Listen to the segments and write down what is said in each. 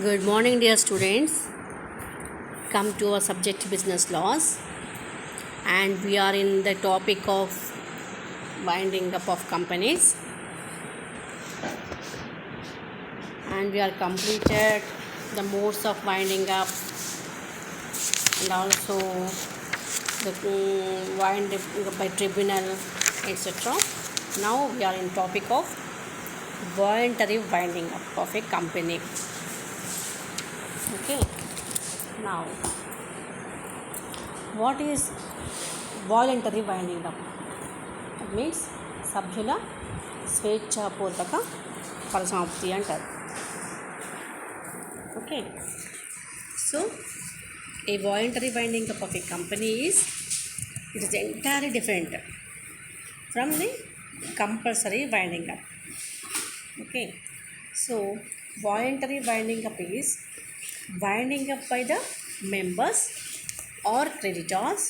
Good morning, dear students. Come to our subject business laws, and we are in the topic of winding up of companies, and we are completed the modes of winding up and also the winding up by tribunal, etc. Now we are in topic of voluntary winding up of a company. Okay. Now, what is voluntary winding up? It means సభ్యుల స్వేచ్ఛాపూర్వక పరిసమాప్తి అంటారు. Okay, so A voluntary winding up of A company is it is entirely different from the compulsory winding up. Okay, so voluntary winding up is winding up by the members or creditors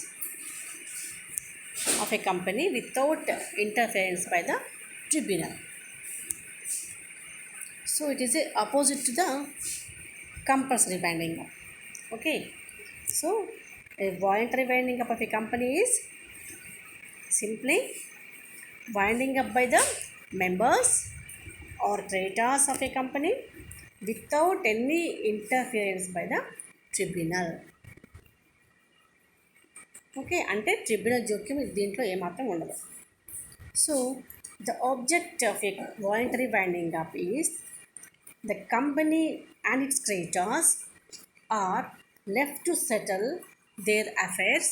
of a company without interference by the tribunal. So it is a opposite to the compulsory winding up. Okay, so a voluntary winding up of a company is simply winding up by the members or creditors of a company without any interference by the tribunal. Okay, అంటే tribunal జోక్యం దీంట్లో ఏమాత్రం ఉండదు. So the object of a voluntary winding up is the company and its creditors are left to settle their affairs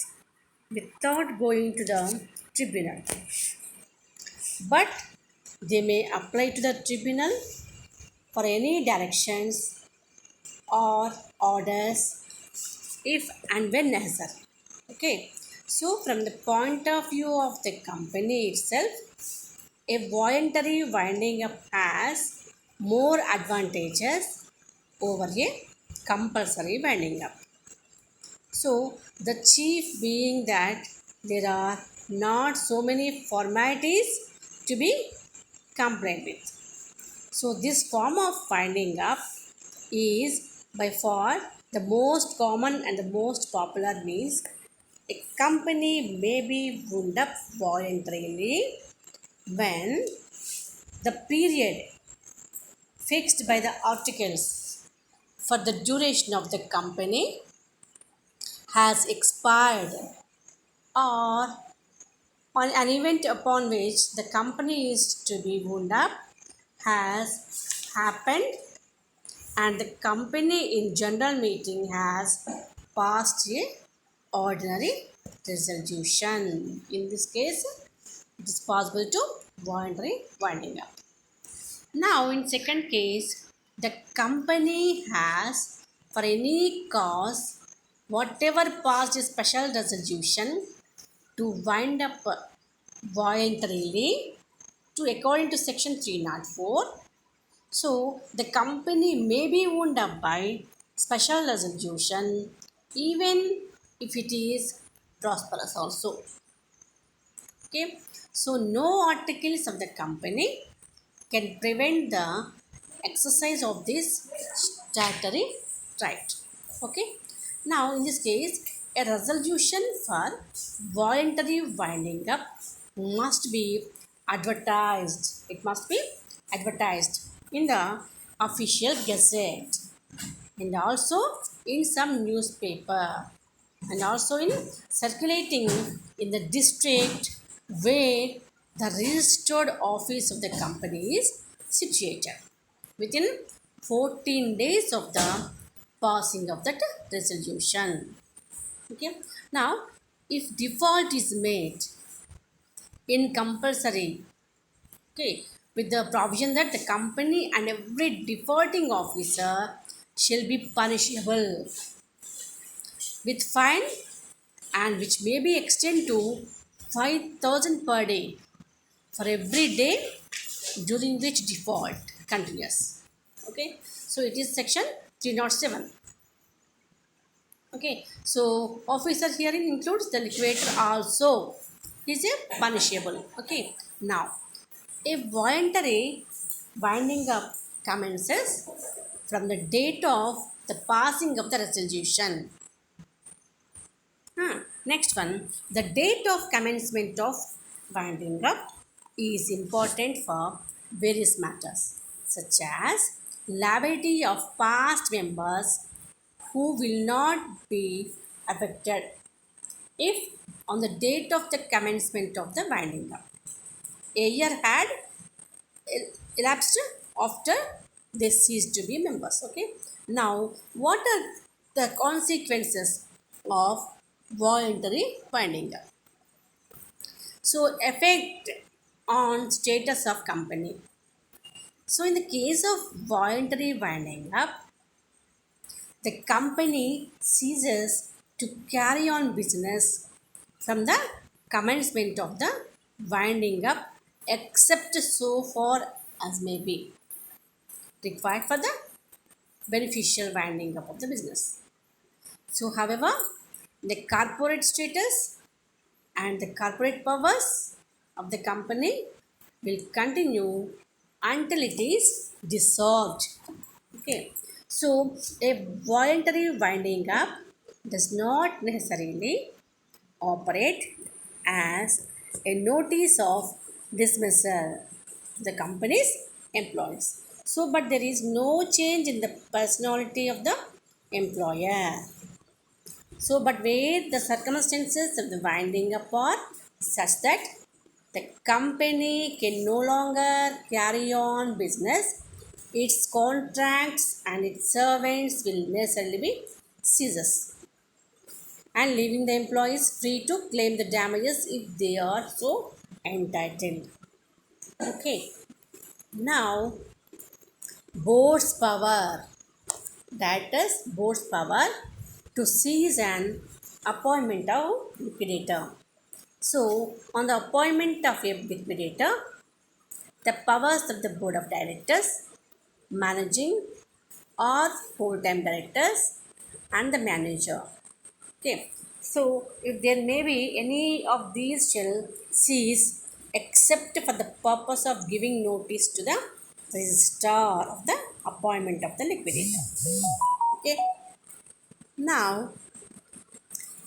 without going to the tribunal, but they may apply to the tribunal for any directions or orders if and when necessary. Okay, so from the point of view of the company itself, a voluntary winding up has more advantages over a compulsory winding up. So the chief being that there are not so many formalities to be complied with. So this form of winding up is by far the most common and the most popular means a company may be wound up voluntarily when the period fixed by the articles for the duration of the company has expired, or on an event upon which the company is to be wound up has happened and the company in general meeting has passed a ordinary resolution. In this case, it is possible to voluntary winding up. Now in second case, the company has for any cause whatever passed a special resolution to wind up voluntarily to according to section 304. So the company may be wound up by special resolution even if it is prosperous also. Okay, so no articles of the company can prevent the exercise of this statutory right. Okay, now in this case a resolution for voluntary winding up must be advertised. It must be advertised in the official gazette and also in some newspaper and also in circulating in the district where the registered office of the company is situated within 14 days of the passing of that resolution. Okay, now if default is made in compulsory, okay, with the provision that the company and every defaulting officer shall be punishable with fine and which may be extended to 5,000 per day for every day during which default continues. Okay, so it is section 307. Okay, so officer herein includes the liquidator also is a punishable. Okay, now a voluntary winding up commences from the date of the passing of the resolution. Next one, the date of commencement of winding up is important for various matters such as liability of past members who will not be affected if on the date of the commencement of the winding up a year had elapsed after they cease to be members. Okay, now what are the consequences of voluntary winding up? So effect on status of company. So in the case of voluntary winding up, the company ceases to carry on business from the commencement of the winding up except so far as may be required for the beneficial winding up of the business. So, however, the corporate status and the corporate powers of the company will continue until it is dissolved. Okay, so a voluntary winding up does not necessarily operate as a notice of dismissal of the company's employees. So, but there is no change in the personality of the employer. So, but where the circumstances of the winding up are such that the company can no longer carry on business, its contracts and its servants will necessarily be ceases and leaving the employees free to claim the damages if they are so entitled. Okay, now board's power, that is board's power to seize an appointment of liquidator. So on the appointment of a liquidator, the powers of the board of directors, managing or full-time directors and the manager. Okay, so if there may be any of these shall cease except for the purpose of giving notice to the registrar of the appointment of the liquidator. Okay, now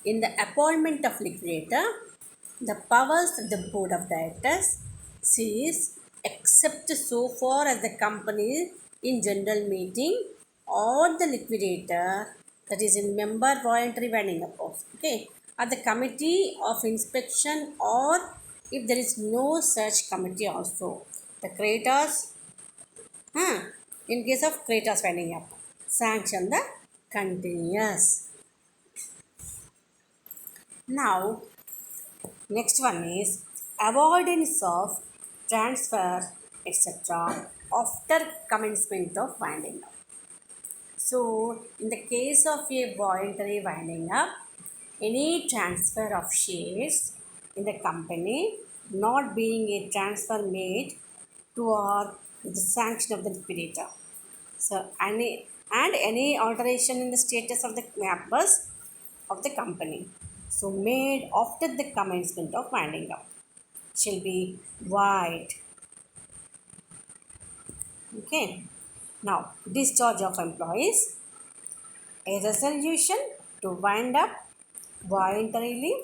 in the appointment of liquidator, the powers of the board of directors cease except so far as the company in general meeting or the liquidator, that is in member voluntary winding up of, okay, or the committee of inspection, or if there is no such committee also, the creditors, in case of creditors winding up, sanction the continuous. Now next one is avoidance of transfer etc. after commencement of winding up. So, in the case of a voluntary winding up, any transfer of shares in the company not being a transfer made to or with the sanction of the liquidator. So, any alteration in the status of the members of the company, so made after the commencement of winding up, shall be void. Okay. Now, discharge of employees. A resolution to wind up voluntarily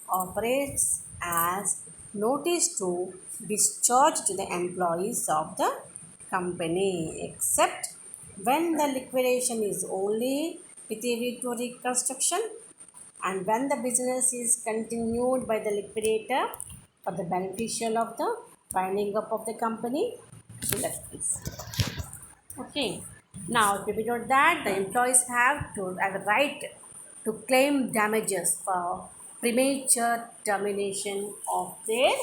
operates as notice to discharge to the employees of the company, except when the liquidation is only with a view to reconstruction and when the business is continued by the liquidator for the beneficial of the winding up of the company in that case. Okay, now to be noted that the employees have a right to claim damages for premature termination of their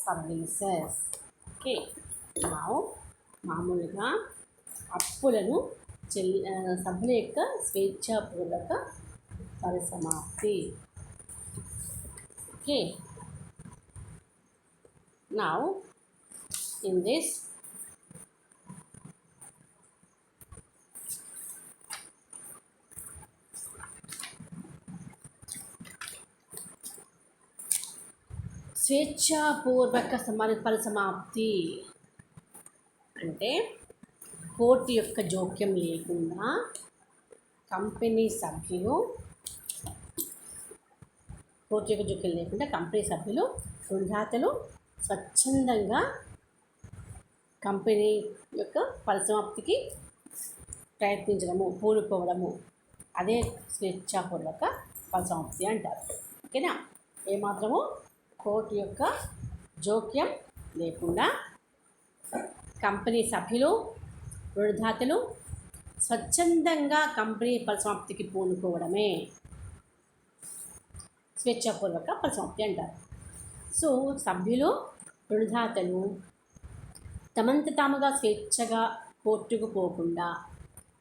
services. Okay, now మామూలుగా అప్పులను సభ్యుల యొక్క స్వేచ్ఛాపూర్వక పరిసమాప్తి. Okay, now in this స్వేచ్ఛాపూర్వక పరిసమాప్తి అంటే court యొక్క జోక్యం లేకుండా company సభ్యులు రుణదాతలు స్వచ్ఛందంగా కంపెనీ యొక్క పరిసమాప్తికి ప్రయత్నించడము, పూనుకోవడము, అదే స్వేచ్ఛాపూర్వక పరిసమాప్తి అంటారు. ఓకేనా? ఏమాత్రము కోర్టు యొక్క జోక్యం లేకుండా కంపెనీ సభ్యులు, రుణదాతలు స్వచ్ఛందంగా కంపెనీ పరిసమాప్తికి పూనుకోవడమే స్వేచ్ఛాపూర్వక పరిసమాప్తి అంటారు. సో సభ్యులు, రుణదాతలు తమంత తాముగా స్వేచ్ఛగా కోర్టుకు పోకుండా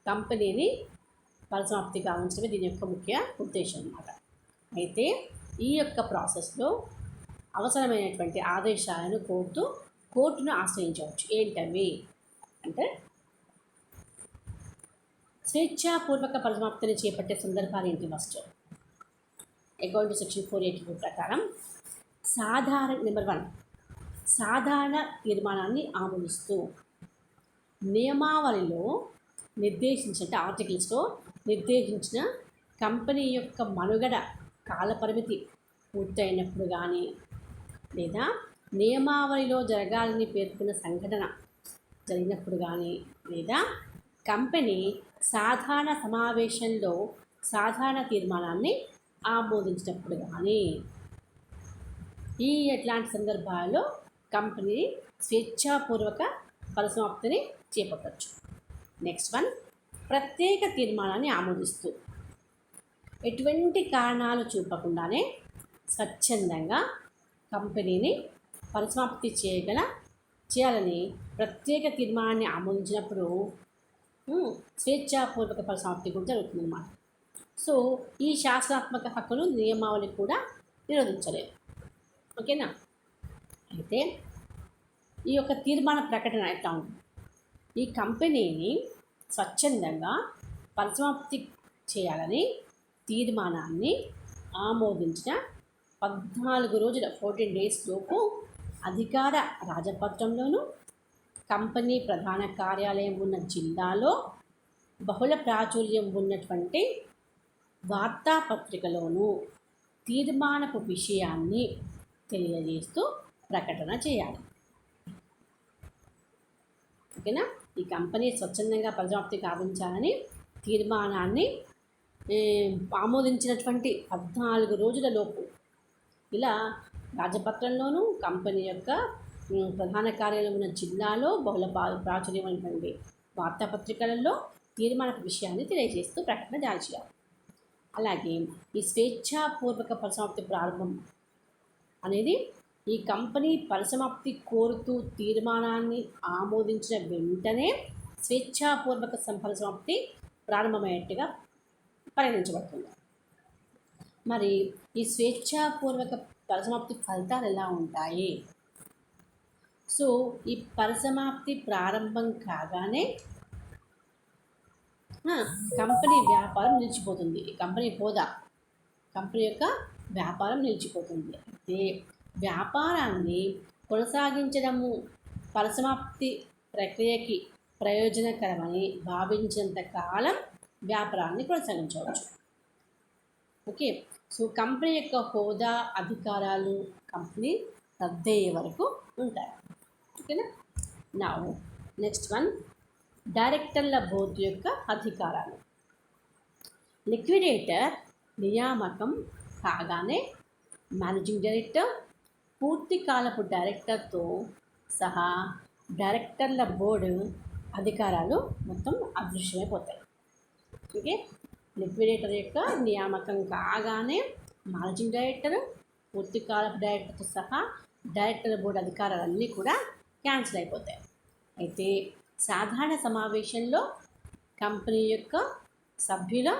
కంపెనీని పరిసమాప్తి కావించడమే దీని యొక్క ముఖ్య ఉద్దేశం అన్నమాట. అయితే ఈ యొక్క ప్రాసెస్లో అవసరమైనటువంటి ఆదేశాలను కోర్టును ఆశ్రయించవచ్చు. ఏంటవి అంటే, స్వేచ్ఛాపూర్వక పరిసమాప్తిని చేపట్టే సందర్భాలు ఏంటి? ఫస్ట్ అకార్డింగ్ టు సెక్షన్ 482 ప్రకారం నెంబర్ 1 సాధారణ తీర్మానాన్ని ఆమోదిస్తూ నియమావళిలో ఆర్టికల్స్లో నిర్దేశించిన కంపెనీ యొక్క మనుగడ కాలపరిమితి పూర్తయినప్పుడు కానీ, లేదా నియమావళిలో జరగాలని పేర్కొన్న సంఘటన జరిగినప్పుడు కానీ, లేదా కంపెనీ సాధారణ సమావేశంలో సాధారణ తీర్మానాన్ని ఆమోదించినప్పుడు కానీ, ఎట్లాంటి సందర్భాల్లో కంపెనీ స్వేచ్ఛాపూర్వక పరిసమాప్తిని చేపట్టవచ్చు. నెక్స్ట్ 1 ప్రత్యేక తీర్మానాన్ని ఆమోదిస్తూ ఎటువంటి కారణాలు చూపకుండానే స్వచ్ఛందంగా కంపెనీని పరిసమాప్తి చేయాలని ప్రత్యేక తీర్మానాన్ని ఆమోదించినప్పుడు స్వేచ్ఛాపూర్వక పరిసమాప్తి కూడా జరుగుతుందన్నమాట. సో ఈ శాసనాత్మక హక్కును నియమావళి కూడా నిరోధించలేదు. ఓకేనా? అయితే ఈ యొక్క తీర్మాన ప్రకటన ఎట్లా ఉంటుంది? ఈ కంపెనీని స్వచ్ఛందంగా పరిసమాప్తి చేయాలని తీర్మానాన్ని ఆమోదించిన 14 రోజుల 14 డేస్ లోపు అధికార రాజపత్రంలోను, కంపెనీ ప్రధాన కార్యాలయం ఉన్న జిల్లాలో బహుళ ప్రాచుర్యం ఉన్నటువంటి వార్తాపత్రికలోనూ తీర్మానపు విషయాన్ని తెలియజేస్తూ ప్రకటన చేయాలి. ఓకేనా? ఈ కంపెనీ స్వచ్ఛందంగా పరిసమాప్తి కావించాలని తీర్మానాన్ని ఆమోదించినటువంటి 14 రోజుల లోపు ఇలా రాజపత్రంలోనూ, కంపెనీ యొక్క ప్రధాన కార్యాలయం ఉన్న జిల్లాలో బహుళ ప్రాచుర్యమైనటువంటి వార్తాపత్రికలలో తీర్మానపు విషయాన్ని తెలియజేస్తూ ప్రకటన జారీ చేయాలి. అలాగే ఈ స్వేచ్ఛాపూర్వక పరిసమాప్తి ప్రారంభం అనేది ఈ కంపెనీ పరిసమాప్తి కోరుతూ తీర్మానాన్ని ఆమోదించిన వెంటనే స్వేచ్ఛాపూర్వక పరిసమాప్తి ప్రారంభమయ్యేట్టుగా పరిగణించబడుతుంది. మరి ఈ స్వేచ్ఛాపూర్వక పరిసమాప్తి ఫలితాలు ఎలా ఉంటాయి? సో ఈ పరిసమాప్తి ప్రారంభం కాగానే కంపెనీ వ్యాపారం నిలిచిపోతుంది. కంపెనీ యొక్క వ్యాపారం నిలిచిపోతుంది. అయితే వ్యాపారాన్ని కొనసాగించడము పరిసమాప్తి ప్రక్రియకి ప్రయోజనకరమని భావించినంత కాలం వ్యాపారాన్ని కొనసాగించవచ్చు. ఓకే. సో కంపెనీ యొక్క హోదా, అధికారాలు కంపెనీ రద్దయ్యే వరకు ఉంటాయి. ఓకేనా? నా నెక్స్ట్ 1 డైరెక్టర్ల బోర్డు యొక్క అధికారాలు. లిక్విడేటర్ నియామకం కాగానే మేనేజింగ్ డైరెక్టర్, పూర్తి కాలపు డైరెక్టర్తో సహా డైరెక్టర్ల బోర్డు అధికారాలు మొత్తం అదృశ్యమైపోతాయి. ఓకే. లిక్విడేటర్ యొక్క నియామకం కాగానే మేనేజింగ్ డైరెక్టర్, పూర్తి కాలపు డైరెక్టర్తో సహా డైరెక్టర్ల బోర్డు అధికారాలన్నీ కూడా క్యాన్సిల్ అయిపోతాయి. అయితే సాధారణ సమావేశంలో కంపెనీ యొక్క సభ్యుల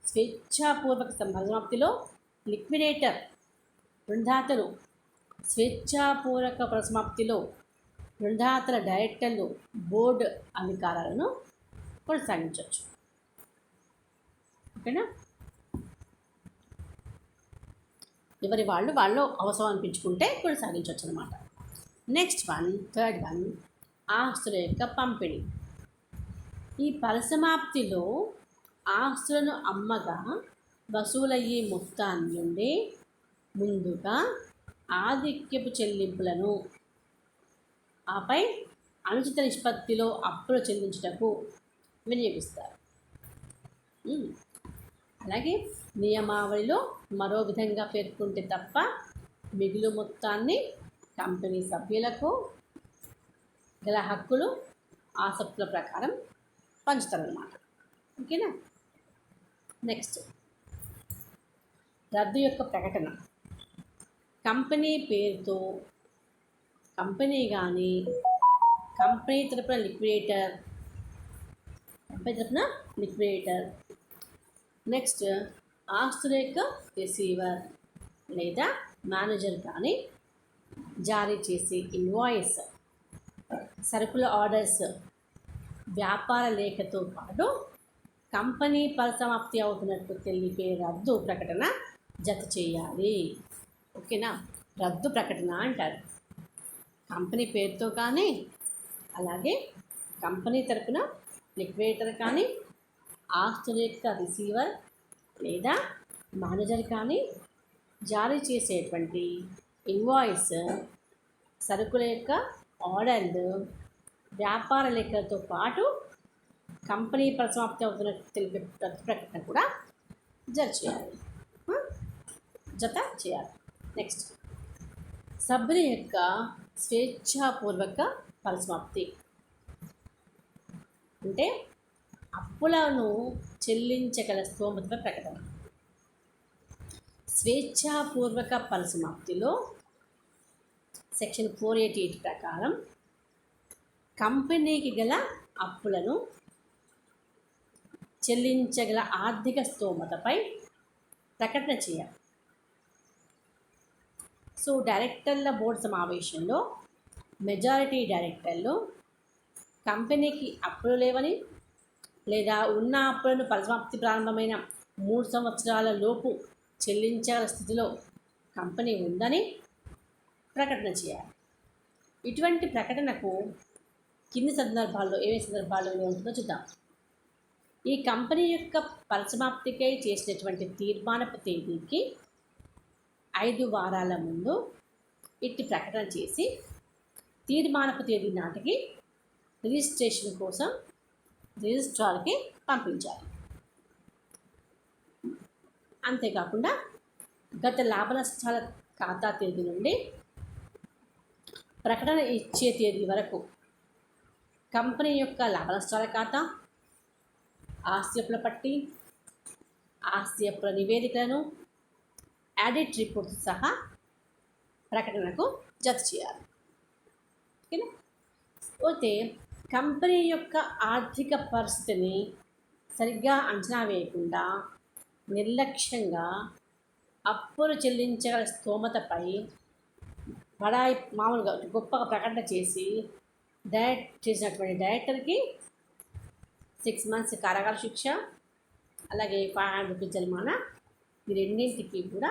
స్వేచ్ఛాపూర్వక పరిసమాప్తిలో లిక్విడేటర్, రుణదాతలు స్వేచ్ఛాపూర్వక పరిసమాప్తిలో రుణదాతల డైరెక్టర్లు బోర్డు అధికారాలను కొనసాగించవచ్చు. ఓకేనా? ఎవరి వాళ్ళు అవసరం అనిపించుకుంటే కొనసాగించవచ్చు అన్నమాట. నెక్స్ట్ 1 థర్డ్ 1 ఆస్తుల యొక్క పంపిణీ. ఈ పరిసమాప్తిలో ఆస్తులను అమ్మగా వసూలయ్యే మొత్తాన్ని నుండి ముందుగా ఆధిక్యపు చెల్లింపులను ఆపై అనుచిత నిష్పత్తిలో అప్పులు చెల్లించుటకు వినియోగిస్తారు. అలాగే నియమావళిలో మరో విధంగా పేర్కొంటే తప్ప మిగులు మొత్తాన్ని కంపెనీ సభ్యులకు గల హక్కులు ఆసక్తుల ప్రకారం పంచుతారన్నమాట. ఓకేనా. నెక్స్ట్, రద్దు యొక్క ప్రకటన. కంపెనీ పేరుతో కంపెనీ కానీ కంపెనీ తరపున లిక్విడేటర్ నెక్స్ట్ ఆస్తుల యొక్క రిసీవర్ లేదా మేనేజర్ కానీ జారీ చేసే ఇన్వాయిస్, సరుకుల ఆర్డర్స్, వ్యాపార లేఖతో పాటు కంపెనీ పరిసమాప్తి అవుతున్నట్టు తెలిపే రద్దు ప్రకటన జత చేయాలి. ఓకేనా. రద్దు ప్రకటన అంటారు. కంపెనీ పేరుతో కానీ అలాగే కంపెనీ తరపున లిక్విడేటర్ కానీ ఆస్తుల యొక్క రిసీవర్ లేదా మేనేజర్ కానీ జారీ చేసేటువంటి ఇన్వాయిస్, సరుకుల యొక్క ఆర్డర్లు, వ్యాపార లెక్కలతో పాటు కంపెనీ పరిసమాప్తి అవుతున్నట్టు తెలిపే ప్రకటన కూడా జత చేయాలి. నెక్స్ట్, సభ్యుల యొక్క స్వేచ్ఛాపూర్వక పరిసమాప్తి అంటే అప్పులను చెల్లించగల స్తోమత ప్రకటన. స్వేచ్ఛాపూర్వక పరిసమాప్తిలో సెక్షన్ 488 ప్రకారం కంపెనీకి గల అప్పులను చెల్లించగల ఆర్థిక స్తోమతపై ప్రకటన చేయాలి. సో డైరెక్టర్ల బోర్డు సమావేశంలో మెజారిటీ డైరెక్టర్లు కంపెనీకి అప్పులు లేవని లేదా ఉన్న అప్పులను పరిసమాప్తి ప్రారంభమైన 3 సంవత్సరాల లోపు చెల్లించాల స్థితిలో కంపెనీ ఉందని ప్రకటన చేయాలి. ఇటువంటి ప్రకటనకు కింది సందర్భాల్లో ఏవే సందర్భాల్లో ఉంటుందో చూద్దాం. ఈ కంపెనీ యొక్క పరిసమాప్తికై చేసినటువంటి తీర్మానపు తేదీకి 5 వారాల ముందు ఇట్టి ప్రకటన చేసి తీర్మానపు తేదీ నాటికి రిజిస్ట్రేషన్ కోసం రిజిస్ట్రార్కి పంపించాలి. అంతేకాకుండా గత లాభ నష్టాల ఖాతా తేదీ నుండి ప్రకటన ఇచ్చే తేదీ వరకు కంపెనీ యొక్క లాభ నష్టాల ఖాతా, ఆస్తి అప్పుల పట్టి, ఆస్తి అప్పుల నివేదికలను ఆడిట్ రిపోర్ట్స్ సహా ప్రకటనకు జత చేయాలి. ఓకేనా. పోతే కంపెనీ యొక్క ఆర్థిక పరిస్థితిని సరిగ్గా అంచనా వేయకుండా నిర్లక్ష్యంగా అప్పులు చెల్లించగల స్తోమతపై మామూలుగా గొప్పగా ప్రకటన చేసి చేసినటువంటి డైరెక్టర్కి 6 months కారాగార శిక్ష, అలాగే 500 రూపీస్ జరిమానా, ఈ రెండింటికి కూడా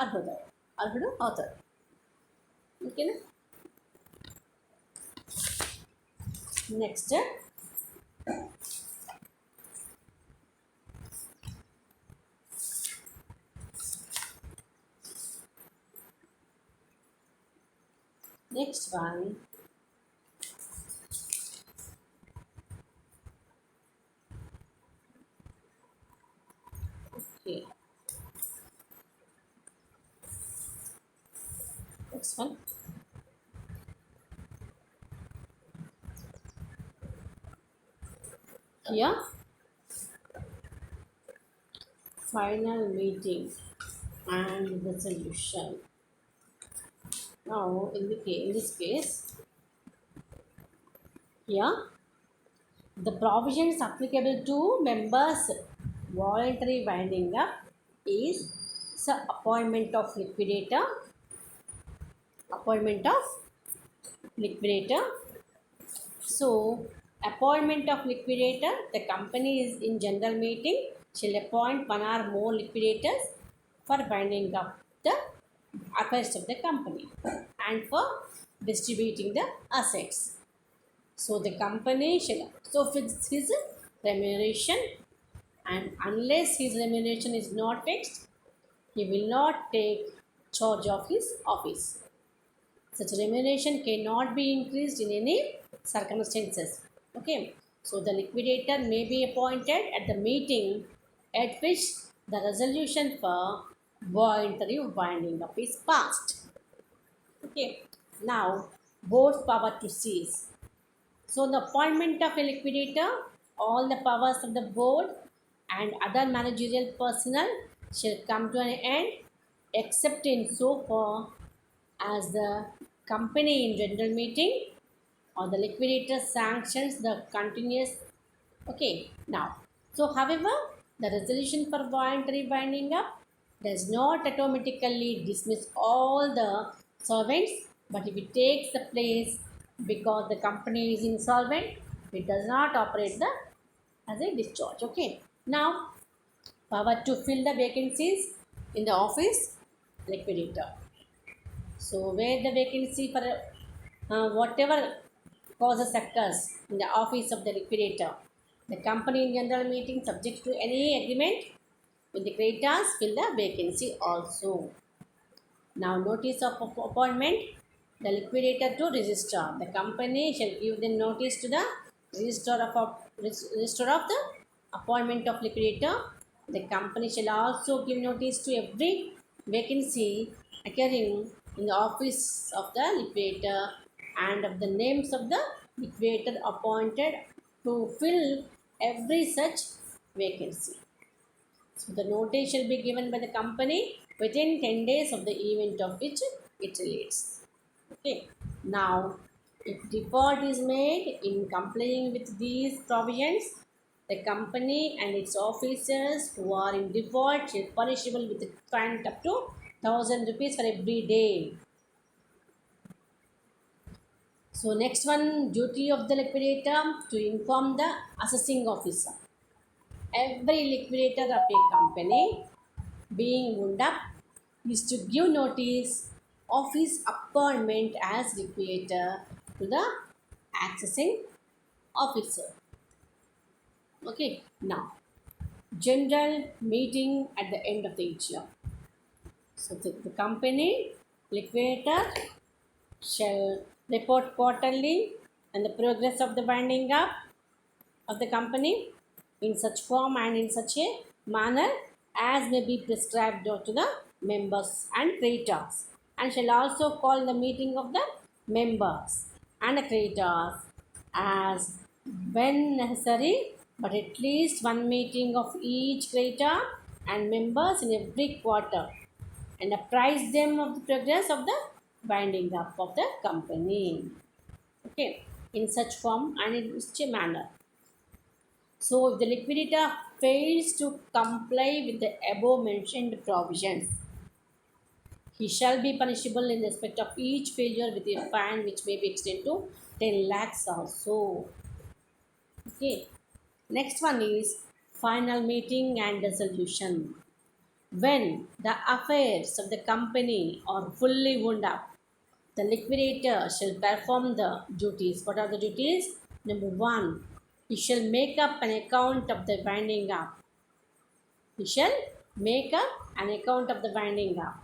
అర్హుడు అవుతాడు. ఓకేనా. Next, next one, okay, next one, here final meeting and resolution. Now in this case, here the provisions applicable to members voluntary winding up is the appointment of liquidator. So appointment of liquidator, the company is in general meeting shall appoint one or more liquidators for winding up the affairs of the company and for distributing the assets. So the company shall, also fix his remuneration, and unless his remuneration is not fixed, he will not take charge of his office. Such remuneration cannot be increased in any circumstances. Okay, so the liquidator may be appointed at the meeting at which the resolution for voluntary winding up is passed. Okay, now board's power to seize. So the appointment of a liquidator, all the powers of the board and other managerial personnel shall come to an end except in so far as the company in general meeting or the liquidator sanctions the continuous. Okay, now, so however, the resolution for voluntary winding up does not automatically dismiss all the solvents, but if it takes the place because the company is insolvent, it does not operate the as a discharge. Okay, now power to fill the vacancies in the office liquidator. So where the vacancy for whatever causes occurs in the office of the liquidator, the company in general meeting subject to any agreement with the creditors fill the vacancy also. Now notice of appointment, the liquidator to registrar. The company shall give the notice to the registrar of the appointment of liquidator. The company shall also give notice to every vacancy occurring in the office of the liquidator and of the names of the liquidator appointed to fill every such vacancy. So the notice shall be given by the company within 10 days of the event of which it relates. Okay. Now, if default is made in complying with these provisions, the company and its officers who are in default shall punishable with a fine up to 1,000 rupees for every day. So next one, duty of the liquidator to inform the assessing officer. Every liquidator of a company being wound up is to give notice of his appointment as liquidator to the accessing officer. Okay, now general meeting at the end of the each year. So the company liquidator shall report quarterly and the progress of the winding up of the company in such form and in such a manner as may be prescribed to the members and creditors, and shall also call the meeting of the members and the creditors as when necessary, but at least one meeting of each creditor and members in every quarter, and apprise them of the progress of the winding up of the company. Okay, in such form and in such a manner. So, if the liquidator fails to comply with the above mentioned provisions, he shall be punishable in respect of each failure with a fine which may be extended to 10 lakhs also. Okay. Next one is final meeting and resolution. When the affairs of the company are fully wound up, the liquidator shall perform the duties. What are the duties? Number one, he shall make up an account of the winding up. He shall make up an account of the winding up.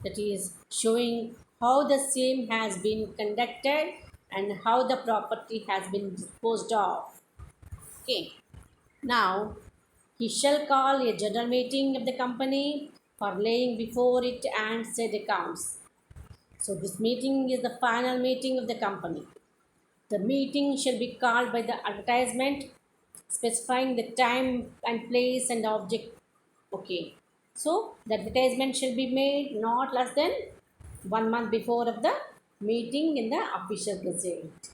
That is showing how the same has been conducted and how the property has been disposed of. Okay. Now, he shall call a general meeting of the company for laying before it and said accounts. So, this meeting is the final meeting of the company. The meeting shall be called by the advertisement specifying the time and place and object. Okay. So, the advertisement shall be made not less than 1 month before of the meeting in the official gazette,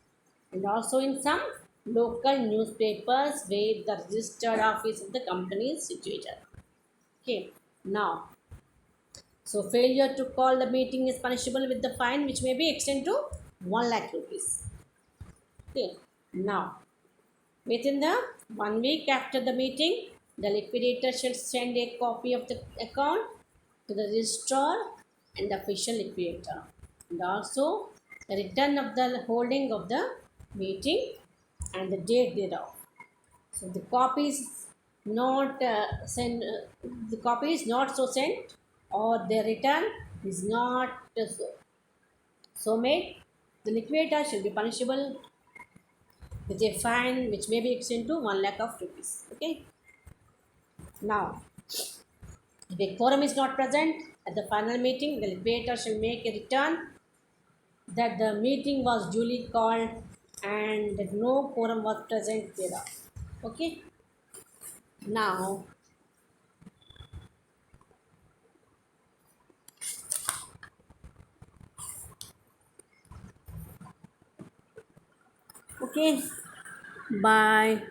and also in some local newspapers where the registered office of the company is situated. Okay. Now, so failure to call the meeting is punishable with the fine which may be extended to 1 lakh rupees. Okay. Now, within the 1 week after the meeting, the liquidator shall send a copy of the account to the registrar and the official liquidator, and also the return of the holding of the meeting and the date thereof. So the copy is not the copy is not so sent, or the return is not so made. The liquidator shall be punishable with a fine which may be extended to 1 lakh of rupees. Okay. Now, if a quorum is not present at the final meeting, the liquidator shall make a return that the meeting was duly called and that no quorum was present thereof. Okay. Now, okay. Bye.